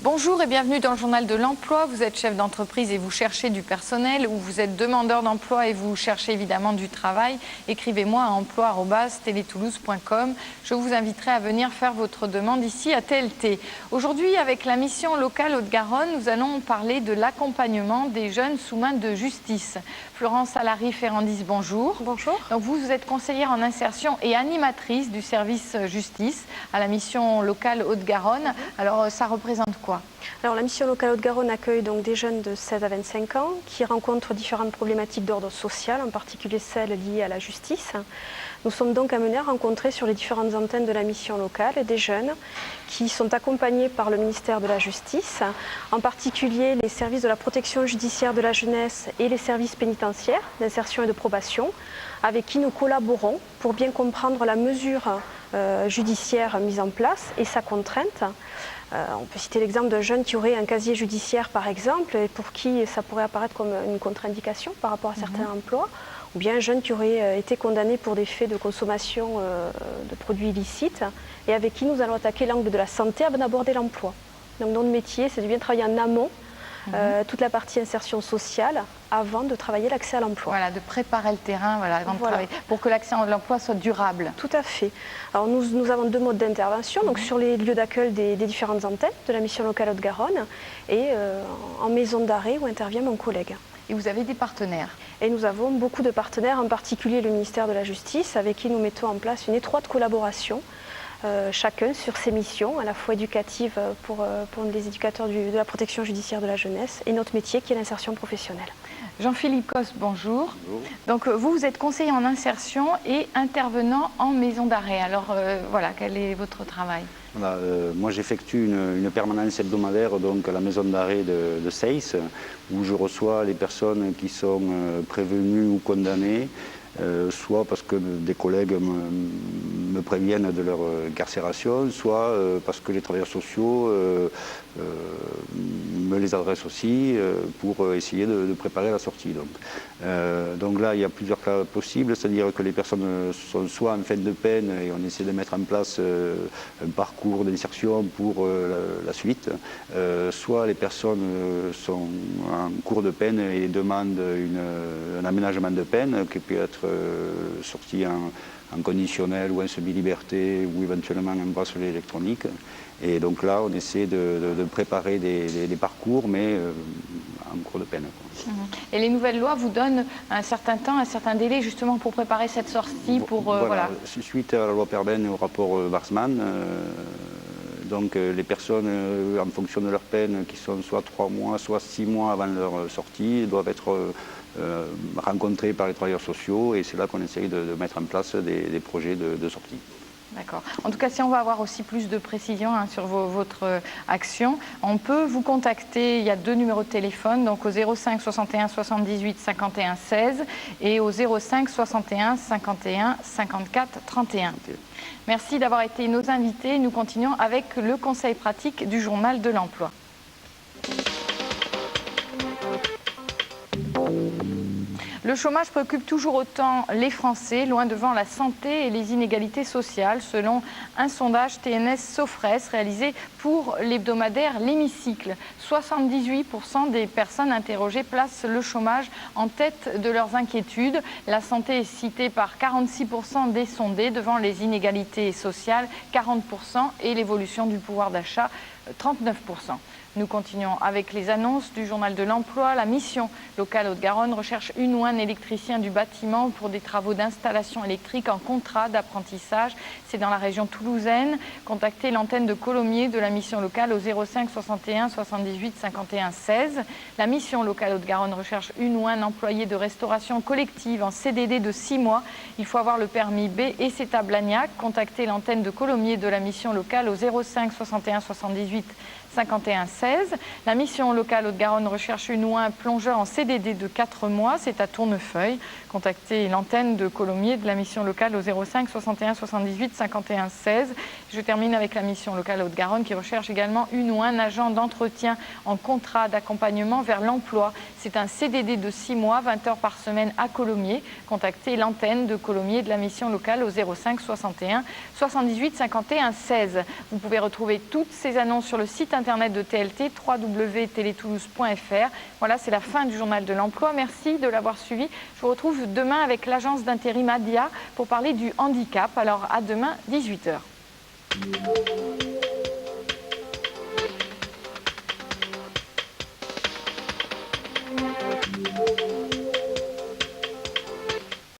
Bonjour et bienvenue dans le journal de l'emploi. Vous êtes chef d'entreprise et vous cherchez du personnel, ou vous êtes demandeur d'emploi et vous cherchez évidemment du travail. Écrivez-moi à emploi@teletoulouse.com. Je vous inviterai à venir faire votre demande ici à TLT. Aujourd'hui, avec la mission locale Haute-Garonne, nous allons parler de l'accompagnement des jeunes sous main de justice. Florence Alary-Ferrandis, bonjour. Bonjour. Donc vous êtes conseillère en insertion et animatrice du service justice à la mission locale Haute-Garonne. Alors ça représente quoi? Alors la mission locale Haute-Garonne accueille donc des jeunes de 16 à 25 ans qui rencontrent différentes problématiques d'ordre social, en particulier celles liées à la justice. Nous sommes donc amenés à rencontrer sur les différentes antennes de la mission locale des jeunes qui sont accompagnés par le ministère de la Justice, en particulier les services de la protection judiciaire de la jeunesse et les services pénitentiaires d'insertion et de probation, avec qui nous collaborons pour bien comprendre la mesure judiciaire mise en place et sa contrainte. On peut citer l'exemple d'un jeune qui aurait un casier judiciaire par exemple, et pour qui ça pourrait apparaître comme une contre-indication par rapport à certains emplois, ou bien un jeune qui aurait été condamné pour des faits de consommation de produits illicites, et avec qui nous allons attaquer l'angle de la santé avant d'aborder l'emploi. Donc notre métier, c'est de bien travailler en amont, toute la partie insertion sociale, avant de travailler l'accès à l'emploi. Voilà, de préparer le terrain avant de travailler, pour que l'accès à l'emploi soit durable. Tout à fait. Alors nous avons deux modes d'intervention, donc sur les lieux d'accueil des différentes antennes de la mission locale Haute-Garonne et en maison d'arrêt où intervient mon collègue. Et vous avez des partenaires? Et nous avons beaucoup de partenaires, en particulier le ministère de la Justice, avec qui nous mettons en place une étroite collaboration, chacun sur ses missions, à la fois éducatives pour les éducateurs de la protection judiciaire de la jeunesse et notre métier qui est l'insertion professionnelle. Jean-Philippe Coste, bonjour. Bonjour. Donc vous êtes conseiller en insertion et intervenant en maison d'arrêt. Alors voilà, quel est votre travail? Voilà, moi j'effectue une permanence hebdomadaire donc à la maison d'arrêt de Seyss, où je reçois les personnes qui sont prévenues ou condamnées, soit parce que des collègues me préviennent de leur incarcération, soit parce que les travailleurs sociaux me les adressent aussi pour essayer de préparer la sortie. Donc là, il y a plusieurs cas possibles, c'est-à-dire que les personnes sont soit en fin de peine et on essaie de mettre en place un parcours d'insertion pour la suite, soit les personnes sont en cours de peine et demandent un aménagement de peine qui peut être sorti en conditionnel ou en semi-liberté ou éventuellement en bracelet électronique. Et donc là, on essaie de préparer des parcours, mais en cours de peine. Et les nouvelles lois vous donnent un certain temps, un certain délai justement pour préparer cette sortie voilà. Suite à la loi Perben et au rapport Warsmann, donc les personnes, en fonction de leur peine, qui sont soit 3 mois, soit 6 mois avant leur sortie, doivent être rencontrées par les travailleurs sociaux, et c'est là qu'on essaye de mettre en place des projets de sortie. D'accord. En tout cas, si on va avoir aussi plus de précisions sur votre action, on peut vous contacter. Il y a 2 numéros de téléphone, donc au 05 61 78 51 16 et au 05 61 51 54 31. Merci d'avoir été nos invités. Nous continuons avec le conseil pratique du journal de l'emploi. Le chômage préoccupe toujours autant les Français, loin devant la santé et les inégalités sociales, selon un sondage TNS Sofres réalisé pour l'hebdomadaire L'Hémicycle. 78% des personnes interrogées placent le chômage en tête de leurs inquiétudes. La santé est citée par 46% des sondés, devant les inégalités sociales, 40%, et l'évolution du pouvoir d'achat, 39%. Nous continuons avec les annonces du journal de l'emploi. La mission locale Haute-Garonne recherche une ou un électricien du bâtiment pour des travaux d'installation électrique en contrat d'apprentissage. C'est dans la région toulousaine. Contactez l'antenne de Colomiers de la mission locale au 05 61 78 51 16. La mission locale Haute-Garonne recherche une ou un employé de restauration collective en CDD de 6 mois. Il faut avoir le permis B et c'est à Blagnac. Contactez l'antenne de Colomiers de la mission locale au 05 61 78 51 16. La mission locale Haute-Garonne recherche une ou un plongeur en CDD de 4 mois, c'est à Tournefeuille. Contactez l'antenne de Colomiers de la mission locale au 05 61 78 51 16. Je termine avec la mission locale Haute-Garonne qui recherche également une ou un agent d'entretien en contrat d'accompagnement vers l'emploi. C'est un CDD de 6 mois, 20 heures par semaine à Colomiers. Contactez l'antenne de Colomiers de la mission locale au 05 61 78 51 16. Vous pouvez retrouver toutes ces annonces sur le site internet de TLT, www.teletoulouse.fr. Voilà, c'est la fin du journal de l'emploi. Merci de l'avoir suivi. Je vous retrouve demain avec l'agence d'intérim ADIA pour parler du handicap. Alors à demain, 18 h.